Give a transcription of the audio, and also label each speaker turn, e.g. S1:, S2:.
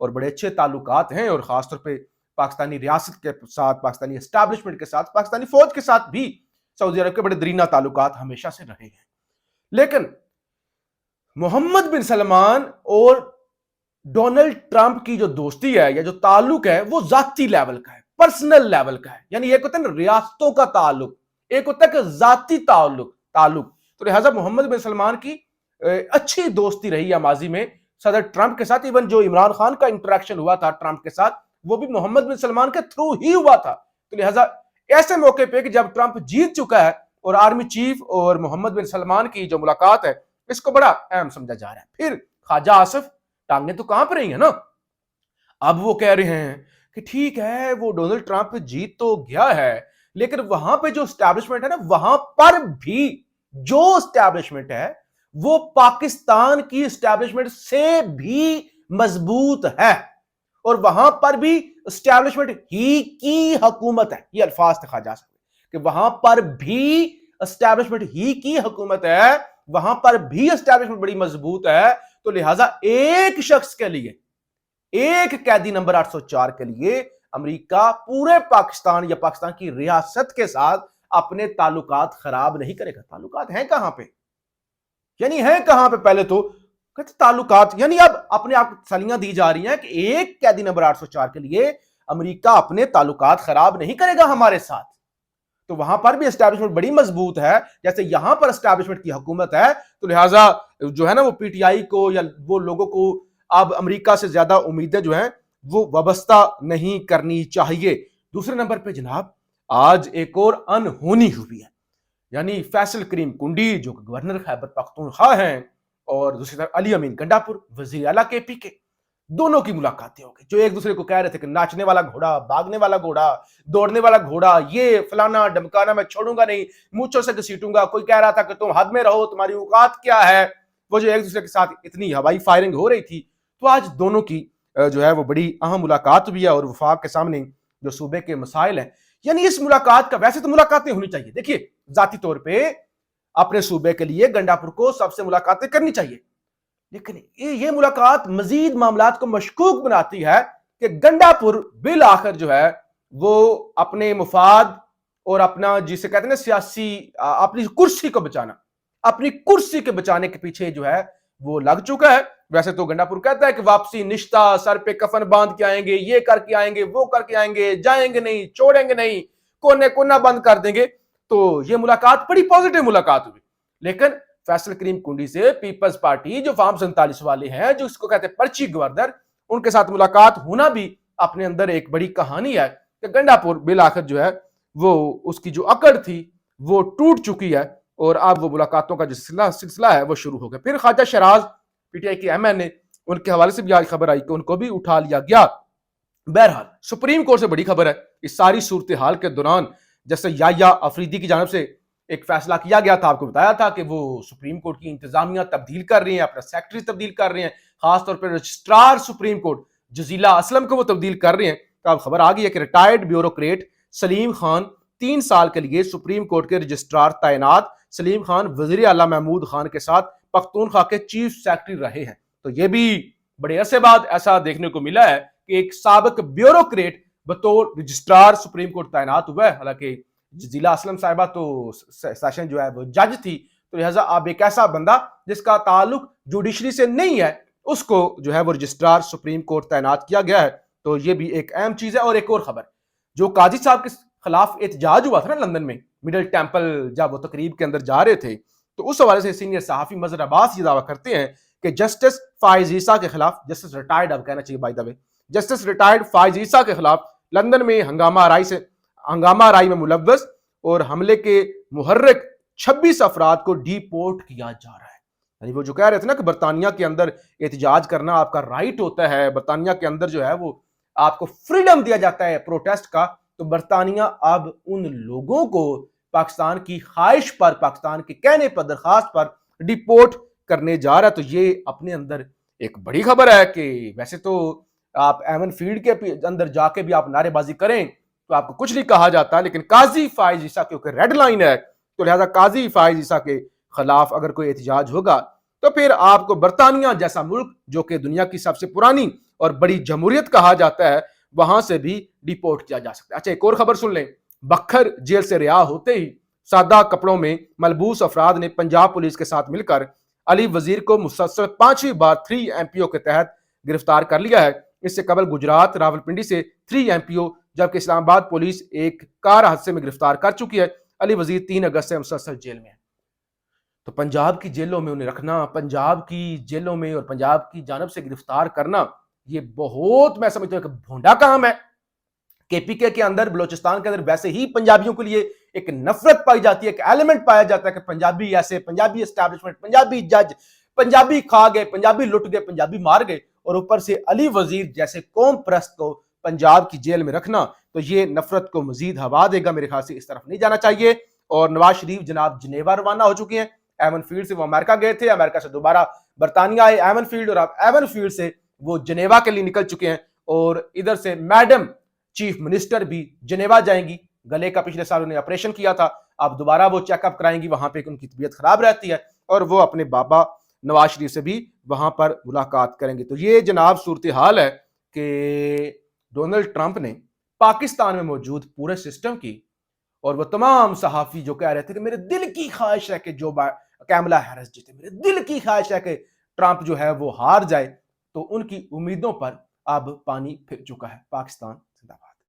S1: اور بڑے اچھے تعلقات ہیں، اور خاص طور پہ پاکستانی ریاست کے ساتھ، پاکستانی اسٹیبلشمنٹ کے ساتھ، پاکستانی فوج کے ساتھ بھی سعودی عرب کے بڑے درینہ تعلقات ہمیشہ سے رہے ہیں. لیکن محمد بن سلمان اور ڈونلڈ ٹرمپ کی جو دوستی ہے یا جو تعلق ہے وہ ذاتی لیول کا ہے، پرسنل لیول کا ہے. یعنی ایک ہوتا ہے نا ریاستوں کا تعلق، ایک ہوتا ہے کہ ذاتی تعلق. تو لہٰذا محمد بن سلمان کی اچھی دوستی رہی ہے ماضی میں صدر ٹرمپ کے ساتھ. ایون جو عمران خان کا انٹریکشن ہوا تھا ٹرمپ کے ساتھ وہ بھی محمد بن سلمان کے تھرو ہی ہوا تھا. تو لہٰذا ایسے موقع پہ کہ جب ٹرمپ جیت چکا ہے اور آرمی چیف اور محمد بن سلمان کی جو ملاقات ہے اس کو بڑا اہم سمجھا جا رہا ہے. پھر خواجہ آصف ٹانگیں تو کہاں پہ رہی ہیں نا. اب وہ کہہ رہے ہیں کہ ٹھیک ہے وہ ڈونلڈ ٹرمپ جیت تو گیا ہے لیکن وہاں پہ جو اسٹیبلشمنٹ ہے نا وہاں پر بھی جو اسٹیبلشمنٹ ہے وہ پاکستان کی اسٹیبلشمنٹ سے بھی مضبوط ہے اور وہاں پر بھی اسٹیبلشمنٹ ہی کی حکومت ہے. یہ الفاظ تھے خواجہ آصف کہ وہاں پر بھی اسٹیبلشمنٹ ہی کی حکومت ہے، وہاں پر بھی اسٹیبلشمنٹ بڑی مضبوط ہے. تو لہٰذا ایک شخص کے لیے، ایک قیدی نمبر 804 کے لیے امریکہ پورے پاکستان یا پاکستان کی ریاست کے ساتھ اپنے تعلقات خراب نہیں کرے گا. تعلقات ہیں کہاں پہ؟ یعنی ہیں کہاں پہ؟ پہلے تو تعلقات یعنی اب اپنے آپ تسلیاں دی جا رہی ہیں کہ ایک قیدی نمبر 804 کے لیے امریکہ اپنے تعلقات خراب نہیں کرے گا ہمارے ساتھ. تو وہاں پر بھی اسٹیبلشمنٹ بڑی مضبوط ہے جیسے یہاں پر اسٹیبلشمنٹ کی حکومت ہے. تو لہٰذا جو ہے نا وہ پی ٹی آئی کو یا وہ لوگوں کو اب امریکہ سے زیادہ امیدیں جو ہیں وہ وابستہ نہیں کرنی چاہیے. دوسرے نمبر پہ جناب آج ایک اور انہونی ہوئی ہے. یعنی فیصل کریم کنڈی جو گورنر خیبر پختونخوا ہیں اور دوسری طرف علی امین گنڈاپور وزیر اعلیٰ کے پی کے، دونوں کی ملاقاتیں ہو گئی. جو ایک دوسرے کو کہہ رہے تھے کہ ناچنے والا گھوڑا، بھاگنے والا گھوڑا، دوڑنے والا گھوڑا، یہ فلانا ڈمکانا، میں چھوڑوں گا نہیں، مونچھوں سے گھسیٹوں گا. کوئی کہہ رہا تھا کہ تم حد میں رہو، تمہاری اوقات کیا ہے. وہ جو ایک دوسرے کے ساتھ اتنی ہوائی فائرنگ ہو رہی تھی. تو آج دونوں کی جو ہے وہ بڑی اہم ملاقات بھی ہے اور وفاق کے سامنے جو صوبے کے مسائل ہیں. یعنی اس ملاقات کا، ویسے تو ملاقاتیں ہونی چاہیے، دیکھیے ذاتی طور پہ اپنے صوبے کے لیے گنڈاپور کو سب سے ملاقاتیں کرنی چاہیے، لیکن یہ ملاقات مزید معاملات کو مشکوک بناتی ہے کہ گنڈاپور بالآخر جو ہے وہ اپنے مفاد اور اپنا جسے کہتے ہیں نا سیاسی اپنی کرسی کو بچانا، اپنی کرسی کے بچانے کے پیچھے جو ہے وہ لگ چکا ہے. ویسے تو گنڈاپور کہتا ہے کہ واپسی نشتہ، سر پہ کفن باندھ کے آئیں گے، یہ کر کے آئیں گے، وہ کر کے آئیں گے، جائیں گے نہیں، چھوڑیں گے نہیں، کونے کونا بند کر دیں گے. تو یہ ملاقات بڑی پازیٹیو ملاقات ہوئی. لیکن فیصل کریم کنڈی سے پیپلز پارٹی جو فارم 47 والے ہیں، جو اس کو کہتے ہیں پرچی گورنر، ان کے ساتھ ملاقات ہونا بھی اپنے اندر ایک بڑی کہانی ہے کہ گنڈاپور بالآخر جو ہے وہ اس کی جو اکڑ تھی وہ ٹوٹ چکی ہے اور اب وہ ملاقاتوں کا جو سلسلہ ہے وہ شروع ہو گیا. پھر خواجہ شیراز پی ٹی آئی کے ایم این اے، ان کے حوالے سے بھی آج خبر آئی کہ ان کو بھی اٹھا لیا گیا. بہرحال سپریم کورٹ سے بڑی خبر ہے اس ساری صورتحال کے دوران. جیسے یحییٰ افریدی کی جانب سے ایک فیصلہ کیا گیا تھا، آپ کو بتایا تھا کہ وہ سپریم کورٹ کی انتظامیہ تبدیل کر رہی ہیں، اپنا سیکرٹری تبدیل کر رہے ہیں، خاص طور پر رجسٹرار سپریم کورٹ جزیلہ اسلم کو وہ تبدیل کر رہے ہیں. تو اب خبر آ گئی ہے کہ ریٹائرڈ بیوروکریٹ سلیم خان 3 سال کے لیے سپریم کورٹ کے رجسٹرار تعینات. سلیم خان وزیر اعلیٰ محمود خان کے ساتھ پختونخوا کے چیف سیکرٹری رہے ہیں. تو یہ بھی بڑے عرصے بعد ایسا دیکھنے کو ملا ہے کہ ایک سابق بیوروکریٹ بطور رجسٹرار سپریم کورٹ تعینات ہوا ہے. حالانکہ جزیلہ اسلم صاحبہ تو سیشن جو ہے وہ جج تھی. تو لہٰذا اب ایک ایسا بندہ جس کا تعلق جوڈیشری سے نہیں ہے اس کو جو ہے وہ رجسٹرار سپریم کورٹ تعینات کیا گیا ہے. تو یہ بھی ایک اہم چیز ہے. اور ایک اور خبر، جو قاضی صاحب کے خلاف احتجاج ہوا تھا نا لندن میں مڈل ٹیمپل جب وہ تقریب کے اندر جا رہے تھے، تو اس حوالے سے سینئر صحافی مظہر عباس یہ دعویٰ کرتے ہیں کہ جسٹس فائز عیسیٰ کے خلاف، جسٹس ریٹائرڈ اب کہنا چاہیے by the way, justice retired فائز عیسیٰ کے خلاف لندن میں ہنگامہ آرائی میں ملوث اور حملے کے محرک 26 افراد کو ڈی پورٹ کیا جا رہا ہے. یعنی وہ جو کہہ رہے تھے نا کہ برطانیہ کے اندر احتجاج کرنا آپ کا رائٹ ہوتا ہے، برطانیہ کے اندر جو ہے وہ آپ کو فریڈم دیا جاتا ہے پروٹیسٹ کا. تو برطانیہ اب ان لوگوں کو پاکستان کی خواہش پر، پاکستان کے کہنے پر، درخواست پر ڈیپورٹ کرنے جا رہا ہے. تو یہ اپنے اندر ایک بڑی خبر ہے کہ ویسے تو آپ ایون فیلڈ کے اندر جا کے بھی آپ نعرے بازی کریں تو آپ کو کچھ نہیں کہا جاتا، لیکن قاضی فائز عیسیٰ کیونکہ ریڈ لائن ہے تو لہذا قاضی فائز عیسیٰ کے خلاف اگر کوئی احتجاج ہوگا تو پھر آپ کو برطانیہ جیسا ملک جو کہ دنیا کی سب سے پرانی اور بڑی جمہوریت کہا جاتا ہے وہاں سے بھی ڈیپورٹ کیا جا سکتا ہے۔ اچھا ایک اور خبر سن لیں، بکھر جیل سے رہا ہوتے ہی سادہ کپڑوں میں ملبوس افراد نے پنجاب پولیس کے ساتھ مل کر علی وزیر کو مسلسل 5ویں بار 3 MPO کے تحت گرفتار کر لیا ہے۔ اس سے قبل گجرات راولپنڈی سے 3 MPO جبکہ اسلام آباد پولیس ایک کار حادثے میں گرفتار کر چکی ہے۔ علی وزیر 3 اگست سے مسلسل جیل میں ہے۔ تو پنجاب کی جیلوں میں انہیں رکھنا، پنجاب کی جیلوں میں اور پنجاب کی جانب سے گرفتار کرنا، یہ بہت میں سمجھتا ہوں کہ بھونڈا کام ہے۔ KPK کے اندر، بلوچستان کے اندر ویسے ہی پنجابیوں کے لیے ایک نفرت پائی جاتی ہے، ایک ایلیمنٹ پایا جاتا ہے کہ پنجابی ایسے، پنجابی اسٹیبلشمنٹ، پنجابی جج، پنجابی کھا گئے، پنجابی لٹ گئے، پنجابی مار گئے، اور اوپر سے علی وزیر جیسے قوم پرست کو پنجاب کی جیل میں رکھنا، تو یہ نفرت کو مزید ہوا دے گا۔ میرے خیال سے اس طرف نہیں جانا چاہیے۔ اور نواز شریف جناب جنیوا روانہ ہو چکے ہیں، ایون فیلڈ سے وہ امریکہ گئے تھے، امریکہ سے دوبارہ برطانیہ آئے ایون فیلڈ، اور اب ایون فیلڈ سے وہ جنیوا کے لیے نکل چکے ہیں، اور ادھر سے میڈم چیف منسٹر بھی جنیوا جائیں گی۔ گلے کا پچھلے سال انہیں آپریشن کیا تھا، اب دوبارہ وہ چیک اپ کرائیں گی، وہاں پہ ان کی طبیعت خراب رہتی ہے، اور وہ اپنے بابا نواز شریف سے بھی وہاں پر ملاقات کریں گے۔ تو یہ جناب صورتحال ہے کہ ڈونلڈ ٹرمپ نے پاکستان میں موجود پورے سسٹم کی، اور وہ تمام صحافی جو کہہ رہے تھے کہ میرے دل کی خواہش ہے کہ کیملا ہیرس جیتے، میرے دل کی خواہش ہے کہ ٹرمپ جو ہے وہ ہار جائے، تو ان کی امیدوں پر اب پانی پھر چکا ہے۔ پاکستان